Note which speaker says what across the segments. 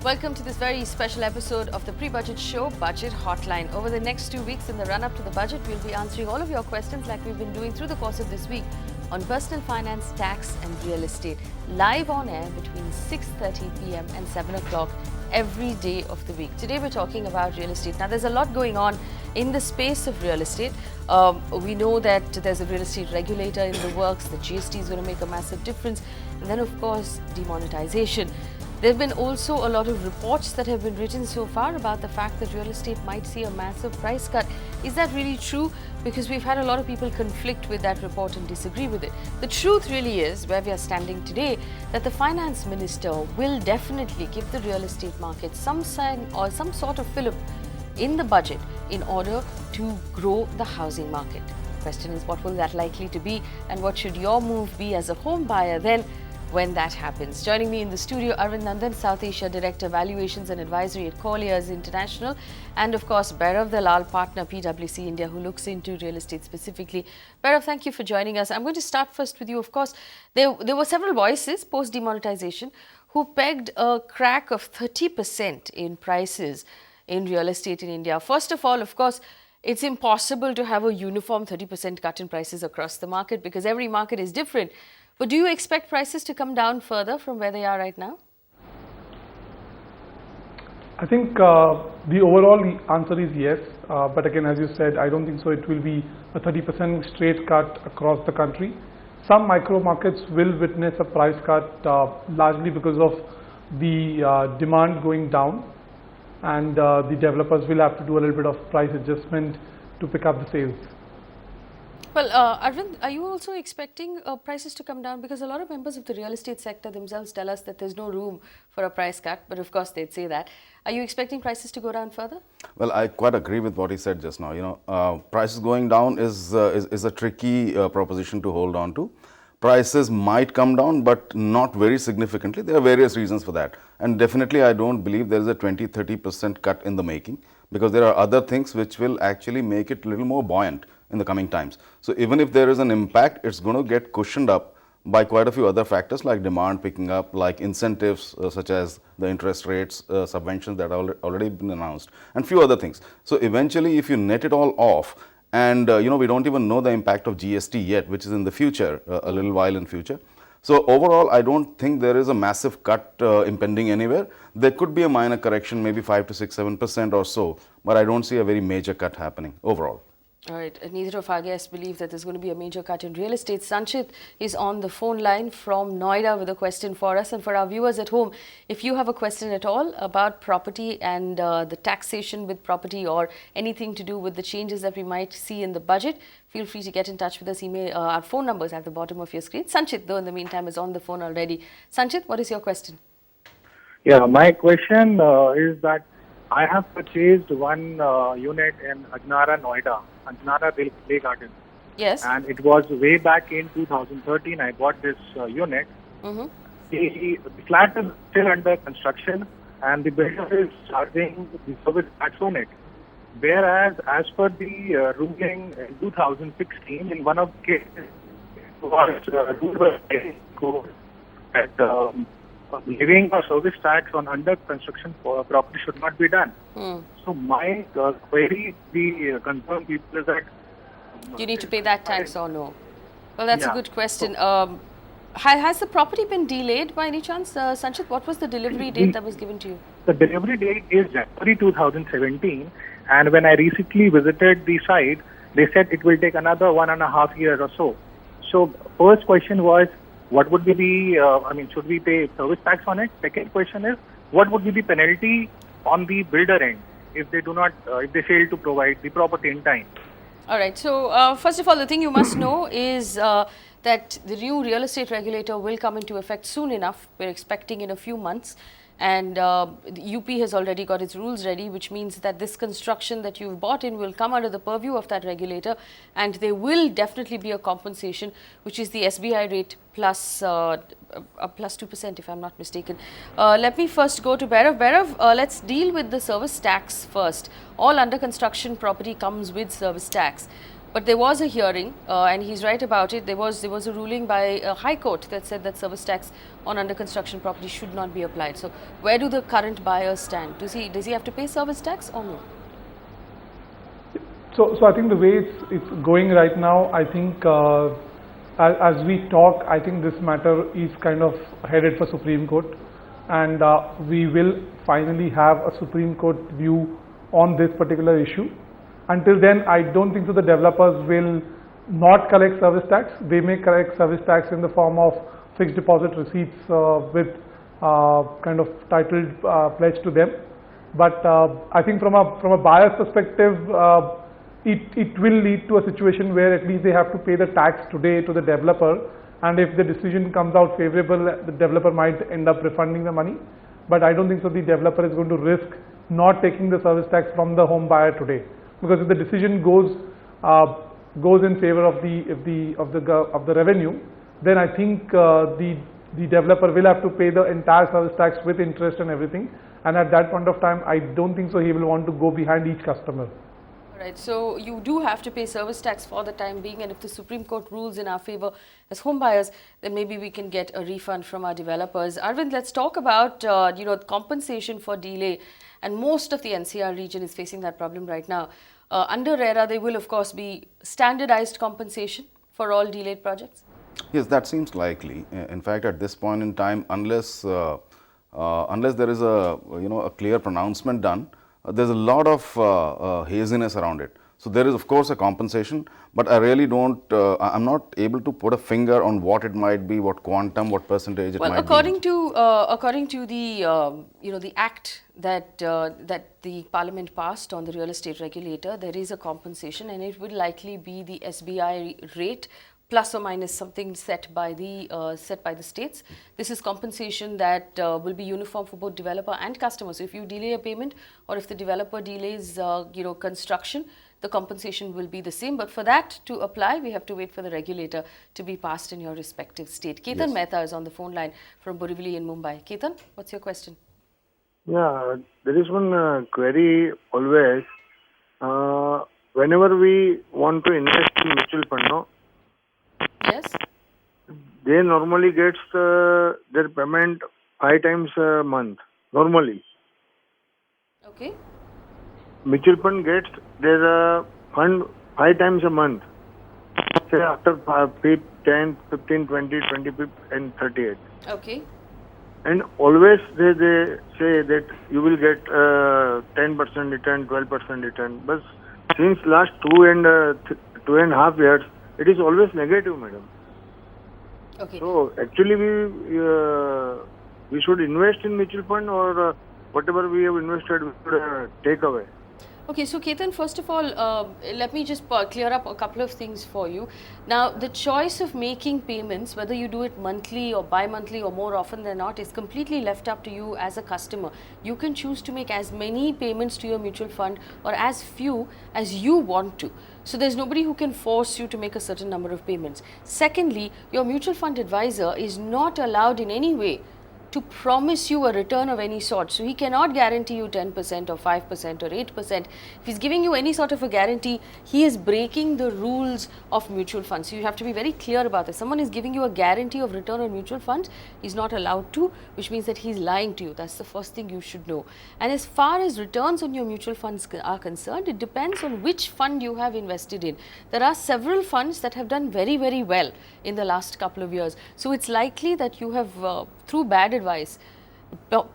Speaker 1: Welcome to this very special episode of the pre-budget show, Budget Hotline. Over the next 2 weeks in the run-up to the budget, we'll be answering all of your questions like we've been doing through the course of this week on personal finance, tax and real estate. Live on air between 6:30 p.m. and 7 o'clock every day of the week. Today we're talking about real estate. Now there's a lot going on in the space of real estate. We know that there's a real estate regulator in the works. The GST is going to make a massive difference. And then of course, demonetization. There have been also a lot of reports that have been written so far about the fact that real estate might see a massive price cut. Is that really true? Because we've had a lot of people conflict with that report and disagree with it. The truth really is, where we are standing today, that the finance minister will definitely give the real estate market some sign or some sort of fillip in the budget in order to grow the housing market. The question is, what will that likely to be, and what should your move be as a home buyer then when that happens? Joining me in the studio, Arvind Nandan, South Asia Director Valuations and Advisory at Colliers International, and of course Bhairav, Dalal, partner PwC India, who looks into real estate specifically. Bhairav, thank you for joining us. I'm going to start first with you. Of course, there were several voices post demonetization who pegged a crack of 30% in prices in real estate in India. First of all, of course, it's impossible to have a uniform 30% cut in prices across the market because every market is different. But do you expect prices to come down further from where they are right now?
Speaker 2: I think the overall answer is yes. But again, as you said, I don't think so. It will be a 30% straight cut across the country. Some micro markets will witness a price cut largely because of the demand going down, and the developers will have to do a little bit of price adjustment to pick up the sales.
Speaker 1: Well, Arvind, are you also expecting prices to come down? Because a lot of members of the real estate sector themselves tell us that there's no room for a price cut, but of course they'd say that. Are you expecting prices to go down further?
Speaker 3: Well, I quite agree with what he said just now. Prices going down is a tricky proposition to hold on to. Prices might come down, but not very significantly. There are various reasons for that. And definitely, I don't believe there is a 20-30% cut in the making, because there are other things which will actually make it a little more buoyant in the coming times. So even if there is an impact, it's going to get cushioned up by quite a few other factors like demand picking up, like incentives such as the interest rates, subventions that are already been announced, and few other things. So eventually, if you net it all off, and we don't even know the impact of GST yet, which is in the future, a little while in future. So overall, I don't think there is a massive cut impending anywhere. There could be a minor correction, maybe 5 to 6, 7% or so, but I don't see a very major cut happening overall.
Speaker 1: All right, neither of our guests believe that there's going to be a major cut in real estate. Sanchit is on the phone line from Noida with a question for us. And for our viewers at home, if you have a question at all about property and the taxation with property, or anything to do with the changes that we might see in the budget, feel free to get in touch with us. Our phone number is at the bottom of your screen. Sanchit, though, in the meantime, is on the phone already. Sanchit, what is your question?
Speaker 4: Yeah, my question is that I have purchased one unit in Ajnara, Noida, Ajnara Play Garden.
Speaker 1: Yes.
Speaker 4: And it was way back in 2013 I bought this unit.
Speaker 1: Mm-hmm.
Speaker 4: The flat is still under construction and the builder is charging the service tax on it. Whereas as per the ruling in 2016, in one of the cases, it was ruled by court that living or service tax on under construction property should not be done. So my query, the concerned people is that
Speaker 1: you need to pay that tax or no? Well, that's a good question. Has the property been delayed by any chance, Sanchit? What was the delivery date that was given to you?
Speaker 4: The delivery date is January 2017, and when I recently visited the site, they said it will take another 1.5 years or so. So first question was, what would be the, should we pay service tax on it? Second question is, what would be the penalty on the builder end if they do not, if they fail to provide the property in time?
Speaker 1: All right. So first of all, the thing you must know is that the new real estate regulator will come into effect soon enough. We're expecting in a few months. And UP has already got its rules ready, which means that this construction that you've bought in will come under the purview of that regulator, and there will definitely be a compensation, which is the SBI rate plus 2%, if I'm not mistaken. Let me first go to Bhairav. Bhairav, let's deal with the service tax first. All under construction property comes with service tax. But there was a hearing, and he's right about it. There was a ruling by a High Court that said that service tax on under construction property should not be applied. So, where do the current buyers stand? Does he have to pay service tax or no?
Speaker 2: So I think the way it's going right now, I think as we talk, I think this matter is kind of headed for Supreme Court, and we will finally have a Supreme Court view on this particular issue. Until then, I don't think so the developers will not collect service tax. They may collect service tax in the form of fixed deposit receipts with kind of titled pledge to them. But I think from a buyer's perspective, it will lead to a situation where at least they have to pay the tax today to the developer, and if the decision comes out favorable, the developer might end up refunding the money. But I don't think so the developer is going to risk not taking the service tax from the home buyer today, because if the decision goes in favor of the revenue, then I think the developer will have to pay the entire service tax with interest and everything, and at that point of time I don't think so he will want to go behind each customer.
Speaker 1: Right, so you do have to pay service tax for the time being, and if the Supreme Court rules in our favor as home buyers, then maybe we can get a refund from our developers. Arvind, let's talk about compensation for delay, and most of the NCR region is facing that problem right now. Under RERA, there will of course be standardized compensation for all delayed projects.
Speaker 3: Yes, that seems likely. In fact, at this point in time, unless there is a clear pronouncement done, there's a lot of haziness around it. So there is of course a compensation, but I really don't, I'm not able to put a finger on what it might be, what quantum, what percentage it might be.
Speaker 1: According to the act that the Parliament passed on the real estate regulator, there is a compensation, and it would likely be the SBI rate plus or minus something set by the states. This is compensation that will be uniform for both developer and customer. So if you delay a payment, or if the developer delays construction, the compensation will be the same. But for that to apply, we have to wait for the regulator to be passed in your respective state. Ketan
Speaker 3: Yes.
Speaker 1: Mehta is on the phone line from Borivali in Mumbai. Ketan, what's your question?
Speaker 5: Yeah, there is one query always. Whenever we want to invest in mutual fund, no,
Speaker 1: Yes?
Speaker 5: they normally gets their payment 5 times a month. Normally,
Speaker 1: Okay.
Speaker 5: mutual fund gets their fund 5 times a month. Say after 5th, 10th, 15th, 20th, 25th, and 38th.
Speaker 1: Okay.
Speaker 5: And always they say that you will get 10% return, 12% return. But since last 2.5 years, it is always negative, madam.
Speaker 1: Okay.
Speaker 5: So actually we should invest in mutual fund, or whatever we have invested we should take away.
Speaker 1: Okay, so Ketan, first of all, let me just clear up a couple of things for you. Now, the choice of making payments, whether you do it monthly or bi-monthly or more often than not, is completely left up to you as a customer. You can choose to make as many payments to your mutual fund or as few as you want to. So there's nobody who can force you to make a certain number of payments. Secondly, your mutual fund advisor is not allowed in any way to promise you a return of any sort. So he cannot guarantee you 10% or 5% or 8%. If he's giving you any sort of a guarantee, he is breaking the rules of mutual funds. So you have to be very clear about this. Someone is giving you a guarantee of return on mutual funds, he's not allowed to, which means that he's lying to you. That's the first thing you should know. And as far as returns on your mutual funds are concerned, it depends on which fund you have invested in. There are several funds that have done very, very well in the last couple of years. So it's likely that you have, through bad advice,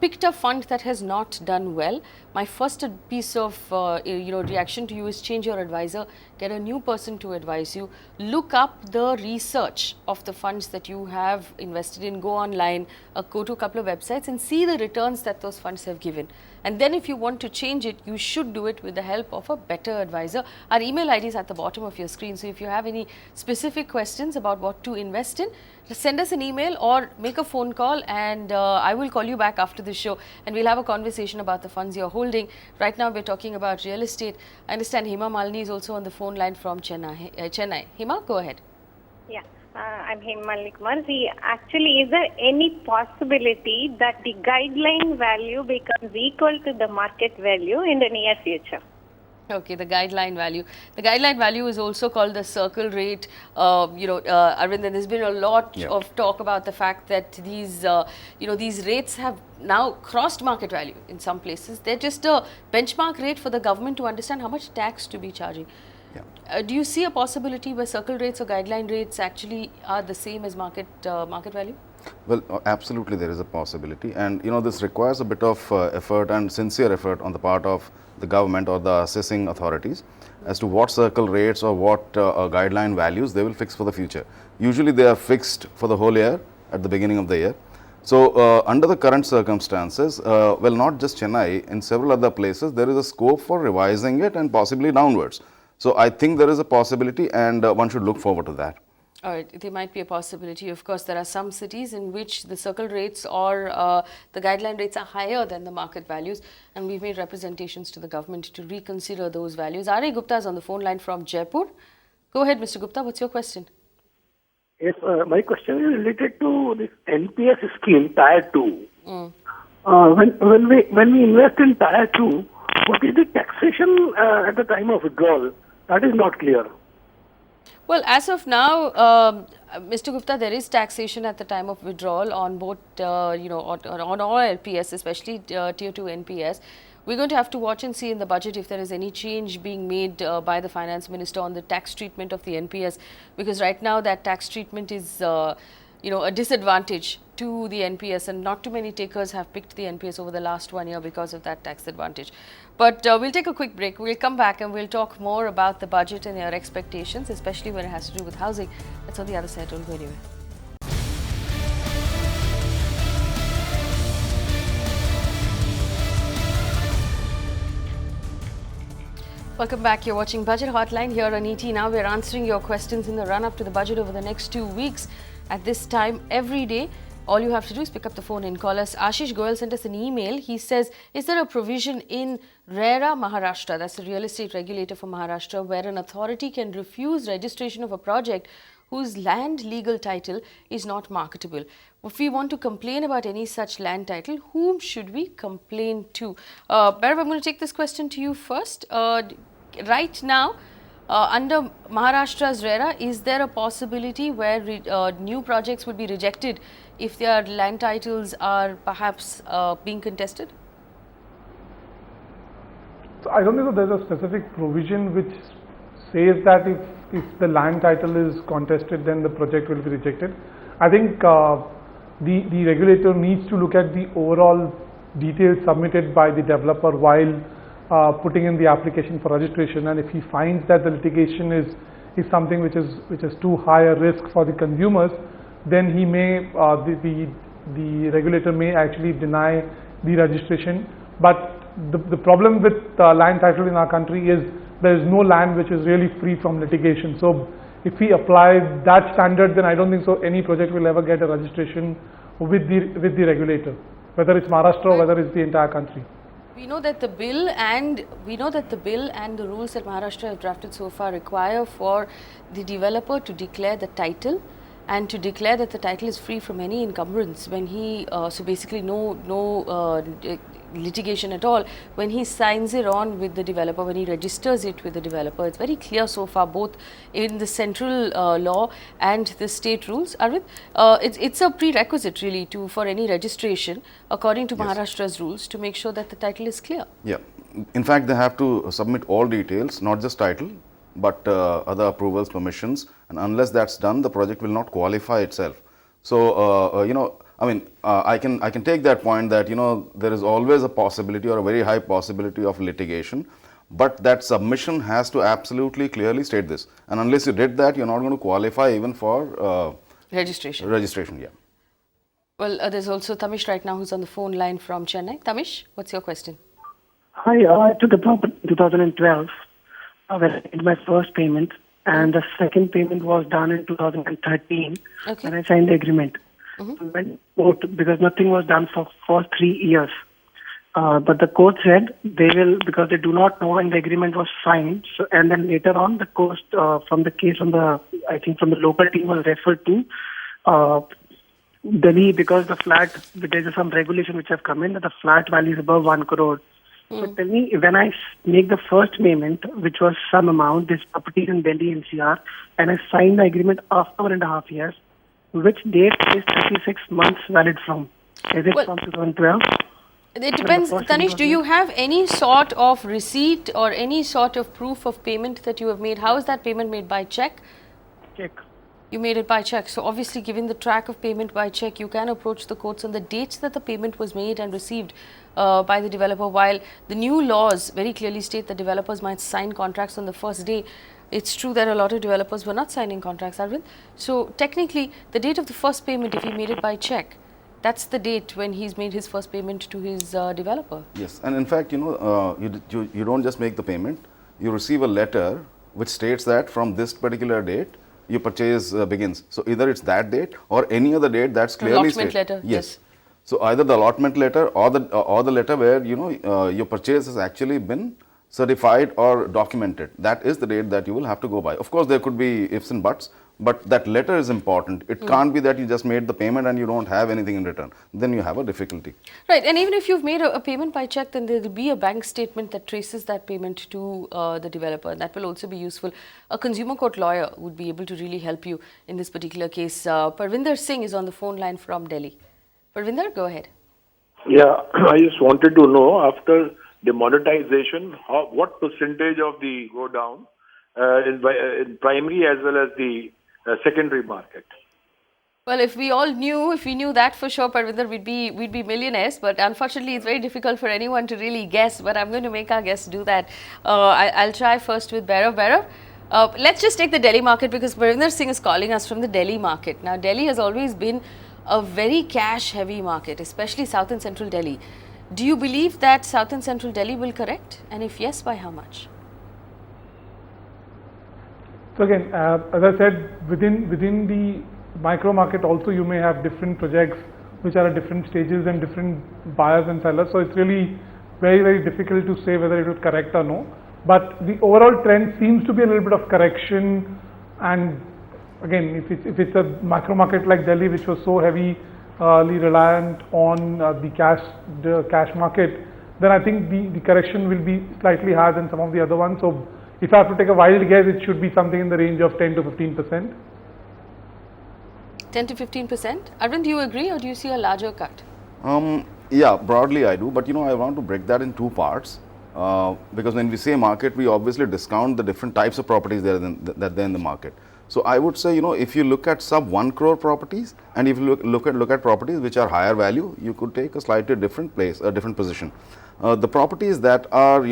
Speaker 1: picked a fund that has not done well. My first piece of reaction to you is change your advisor, get a new person to advise you, look up the research of the funds that you have invested in, go online, go to a couple of websites and see the returns that those funds have given. And then if you want to change it, you should do it with the help of a better advisor. Our email ID is at the bottom of your screen. So if you have any specific questions about what to invest in, just send us an email or make a phone call, and I will call you back after the show and we'll have a conversation about the funds you're holding. Right now we're talking about real estate. I understand Hema Malini is also on the phone line from Chennai. Hema, go ahead.
Speaker 6: Yeah, I'm Hema Malini. Actually, is there any possibility that the guideline value becomes equal to the market value in the near future?
Speaker 1: Okay, the guideline value. The guideline value is also called the circle rate. Arvind, and there's been a lot
Speaker 3: Yeah.
Speaker 1: of talk about the fact that these rates have now crossed market value in some places. They're just a benchmark rate for the government to understand how much tax to be charging.
Speaker 3: Yeah.
Speaker 1: Do you see a possibility where circle rates or guideline rates actually are the same as market value?
Speaker 3: Well, absolutely there is a possibility, and this requires a bit of effort and sincere effort on the part of the government or the assessing authorities as to what circle rates or what guideline values they will fix for the future. Usually they are fixed for the whole year at the beginning of the year. So under the current circumstances, well, not just Chennai, in several other places there is a scope for revising it and possibly downwards. So I think there is a possibility, and one should look forward to that.
Speaker 1: All right, there might be a possibility. Of course, there are some cities in which the circle rates or the guideline rates are higher than the market values, and we've made representations to the government to reconsider those values. R.A. Gupta is on the phone line from Jaipur. Go ahead, Mr. Gupta. What's your question?
Speaker 7: Yes, my question is related to this NPS scheme, Tier 2. When we invest in Tier 2, what is the taxation at the time of withdrawal? That is not clear.
Speaker 1: Well, as of now, Mr. Gupta, there is taxation at the time of withdrawal on both, on all LPS, especially Tier 2 NPS. We're going to have to watch and see in the budget if there is any change being made by the Finance Minister on the tax treatment of the NPS, because right now that tax treatment is, a disadvantage to the NPS, and not too many takers have picked the NPS over the last 1 year because of that tax advantage. But we'll take a quick break. We'll come back and we'll talk more about the budget and your expectations, especially when it has to do with housing. That's on the other side. Don't go anywhere. Welcome back. You're watching Budget Hotline here on ET. Now we're answering your questions in the run-up to the budget over the next 2 weeks. At this time, every day, all you have to do is pick up the phone and call us. Ashish Goyal sent us an email. He says, is there a provision in RERA, Maharashtra, that's the real estate regulator for Maharashtra, where an authority can refuse registration of a project whose land legal title is not marketable? If we want to complain about any such land title, whom should we complain to? Bhairav, I'm going to take this question to you first. Right now, under Maharashtra's RERA, is there a possibility where new projects would be rejected if their land titles are perhaps being contested?
Speaker 2: So I don't think that there's a specific provision which says that if the land title is contested, then the project will be rejected. I think the regulator needs to look at the overall details submitted by the developer while putting in the application for registration, and if he finds that the litigation is something which is too high a risk for the consumers, then he may the regulator may actually deny the registration. But the problem with land title in our country is there is no land which is really free from litigation. So if we apply that standard, then I don't think so any project will ever get a registration with the regulator, whether it's Maharashtra or whether it's the entire country.
Speaker 1: We know that the bill and the rules that Maharashtra have drafted so far require for the developer to declare the title and to declare that the title is free from any encumbrance when he so basically no litigation at all when he signs it on with the developer, when he registers it with the developer. It's very clear so far, both in the central law and the state rules. Arvind, it's a prerequisite really for any registration according to Maharashtra's rules to make sure that the title is clear.
Speaker 3: Yeah, in fact they have to submit all details, not just title but other approvals, permissions, and unless that's done, the project will not qualify itself. So I can take that point that there is always a possibility or a very high possibility of litigation, but that submission has to absolutely clearly state this, and unless you did that, you're not going to qualify even for
Speaker 1: registration.
Speaker 3: Yeah.
Speaker 1: Well, there's also Tamish right now who's on the phone line from Chennai. Tamish, what's your question?
Speaker 7: Hi, I took a property in 2012 when I made my first payment, and the second payment was done in 2013 when I signed the agreement. I went to court because nothing was done for 3 years. But the court said they will, because they do not know when the agreement was signed. So, and then later on, the court from the case from the local team was referred to Delhi, because the flat, there is some regulation which have come in that the flat value is above 1 crore. So tell me, when I make the first payment, which was some amount, this property in Delhi NCR, and I sign the agreement after 1.5 years, which date is 36 months valid from? Is it
Speaker 1: Well,
Speaker 7: from 2012?
Speaker 1: It depends.
Speaker 7: first
Speaker 1: Tanish,
Speaker 7: was
Speaker 1: do
Speaker 7: made?
Speaker 1: you have any sort of receipt or any sort of proof of payment that you have made? How is that payment made? By check?
Speaker 7: Check.
Speaker 1: You made it by check. So obviously, given the track of payment by check, you can approach the courts on the dates that the payment was made and received by the developer. While the new laws very clearly state that developers might sign contracts on the first day, it's true that a lot of developers were not signing contracts, Arvind. So technically, the date of the first payment, if he made it by check, that's the date when he's made his first payment to his developer.
Speaker 3: Yes, and in fact, you don't just make the payment. You receive a letter which states that from this particular date, your purchase begins. So either it's that date or any other date that's clearly
Speaker 1: Allotment
Speaker 3: stated.
Speaker 1: letter,
Speaker 3: Yes.
Speaker 1: yes.
Speaker 3: So either the allotment letter or the letter where your purchase has actually been certified or documented. That is the date that you will have to go by. Of course, there could be ifs and buts, but that letter is important. It can't be that you just made the payment and you don't have anything in return. Then you have a difficulty.
Speaker 1: Right, and even if you've made a payment by check, then there will be a bank statement that traces that payment to the developer. And that will also be useful. A consumer court lawyer would be able to really help you in this particular case. Parvinder Singh is on the phone line from Delhi. Parvinder, go ahead.
Speaker 8: Yeah, I just wanted to know, after demonetization, what percentage of the go down in primary as well as the secondary market?
Speaker 1: Well, if we knew that for sure, Parvinder, we'd be millionaires. But unfortunately, it's very difficult for anyone to really guess. But I'm going to make our guests do that. I'll try first with Bhairav. Bhairav, let's just take the Delhi market because Parvinder Singh is calling us from the Delhi market. Now, Delhi has always been a very cash-heavy market, especially South and Central Delhi. Do you believe that South and Central Delhi will correct? And if yes, by how much?
Speaker 2: So again, as I said, within the micro market also you may have different projects which are at different stages and different buyers and sellers. So it's really very, very difficult to say whether it will correct or no. But the overall trend seems to be a little bit of correction. And again, if it's a micro market like Delhi, which was so heavily reliant on the cash market, then I think the correction will be slightly higher than some of the other ones. So if I have to take a wild guess, it should be something in the range of 10 to 15%.
Speaker 1: 10 to 15%? Arvind, do you agree or do you see a larger cut?
Speaker 3: Yeah, broadly I do, but I want to break that in two parts. Because when we say market, we obviously discount the different types of properties that are in the market. So I would say, if you look at sub 1 crore properties and if you look at properties which are higher value, you could take a slightly different place, a different position. The properties that are,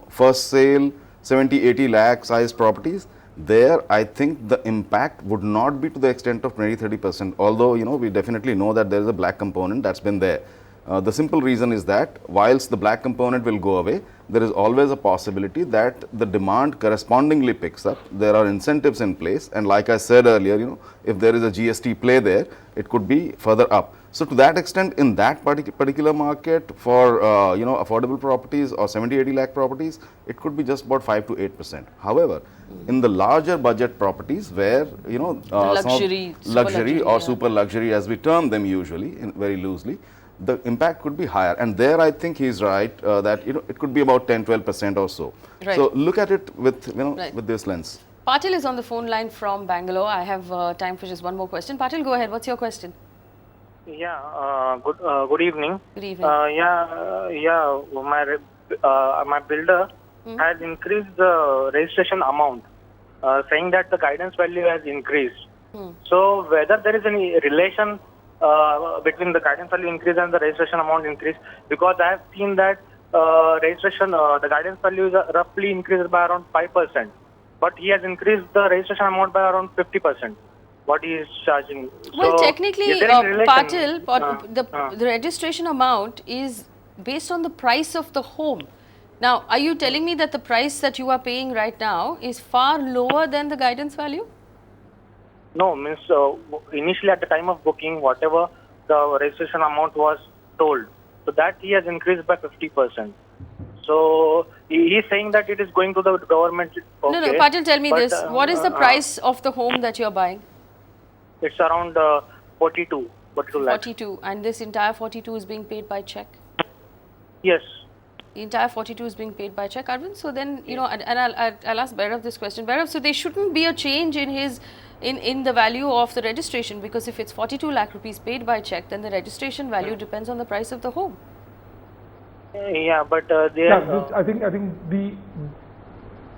Speaker 3: first sale, 70, 80 lakh size properties, there I think the impact would not be to the extent of 20-30%, although, we definitely know that there is a black component that's been there. The simple reason is that whilst the black component will go away, there is always a possibility that the demand correspondingly picks up. There are incentives in place, and like I said earlier, if there is a GST play there, it could be further up. So to that extent, in that particular market for affordable properties or 70-80 lakh properties, it could be just about 5 to 8%. However, in the larger budget properties where luxury or super luxury, as we term them usually, very loosely, the impact could be higher, and there I think he's right that it could be about 10-12% or so.
Speaker 1: Right.
Speaker 3: So look at it with with this lens.
Speaker 1: Patil is on the phone line from Bangalore. I have time for just one more question. Patil, go ahead. What's your question?
Speaker 9: Yeah. Good evening.
Speaker 1: Good evening.
Speaker 9: My builder has increased the registration amount, saying that the guidance value has increased. So whether there is any relation between the guidance value increase and the registration amount increase, because I have seen that the guidance value is roughly increased by around 5%, but he has increased the registration amount by around 50%. What he is charging.
Speaker 1: Well,
Speaker 9: so
Speaker 1: technically, Patil, the registration amount is based on the price of the home. Now, are you telling me that the price that you are paying right now is far lower than the guidance value?
Speaker 9: No, means initially at the time of booking, whatever the registration amount was told, so that he has increased by 50%. So he is saying that it is going to the government. Okay,
Speaker 1: No, Patil, tell me this. What is the price of the home that you are buying?
Speaker 9: It's around 42 lakhs.
Speaker 1: 42. And this entire 42 is being paid by check?
Speaker 9: Yes.
Speaker 1: The entire 42 is being paid by check, Arvind. So then, you know, and I'll ask Bhairav this question. Bhairav, so there shouldn't be a change in his in the value of the registration, because if it's 42 lakh rupees paid by check, then the registration value depends on the price of the home.
Speaker 9: Yeah, but
Speaker 2: I think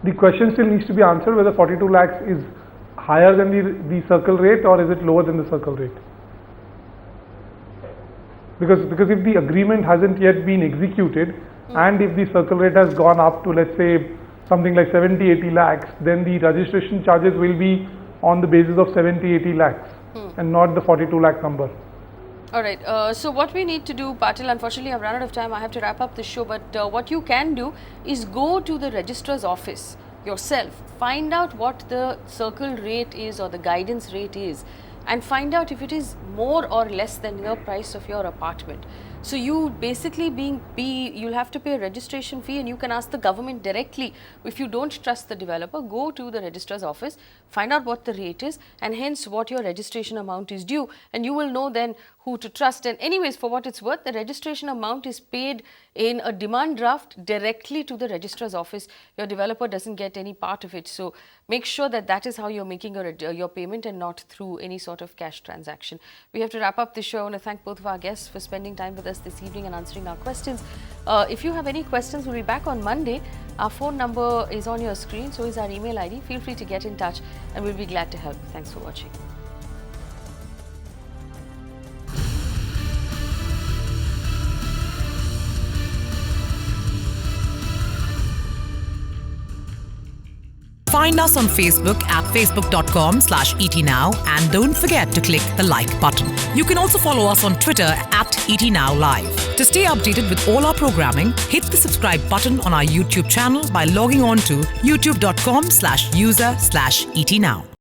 Speaker 2: the question still needs to be answered, whether 42 lakhs is higher than the circle rate or is it lower than the circle rate. Because if the agreement hasn't yet been executed, and if the circle rate has gone up to, let's say, something like 70-80 lakhs, then the registration charges will be on the basis of 70-80 lakhs and not the 42 lakh number.
Speaker 1: All right. So what we need to do, Patil, unfortunately I've run out of time. I have to wrap up the show. But what you can do is go to the registrar's office yourself. Find out what the circle rate is or the guidance rate is, and find out if it is more or less than the price of your apartment. So you basically you'll have to pay a registration fee, and you can ask the government directly. If you don't trust the developer, go to the registrar's office, find out what the rate is, and hence what your registration amount is due, and you will know then who to trust. And anyways, for what it's worth, the registration amount is paid in a demand draft directly to the registrar's office. Your developer doesn't get any part of it. So make sure that that is how you're making your payment, and not through any sort of cash transaction. We have to wrap up the show. I want to thank both of our guests for spending time with us this evening and answering our questions. If you have any questions, we'll be back on Monday. Our phone number is on your screen, so is our email ID. Feel free to get in touch, and we'll be glad to help. Thanks for watching.
Speaker 10: Find us on Facebook at facebook.com/ETNow, and don't forget to click the like button. You can also follow us on Twitter at ETNowLive. To stay updated with all our programming, hit the subscribe button on our YouTube channel by logging on to youtube.com/user/ETNow.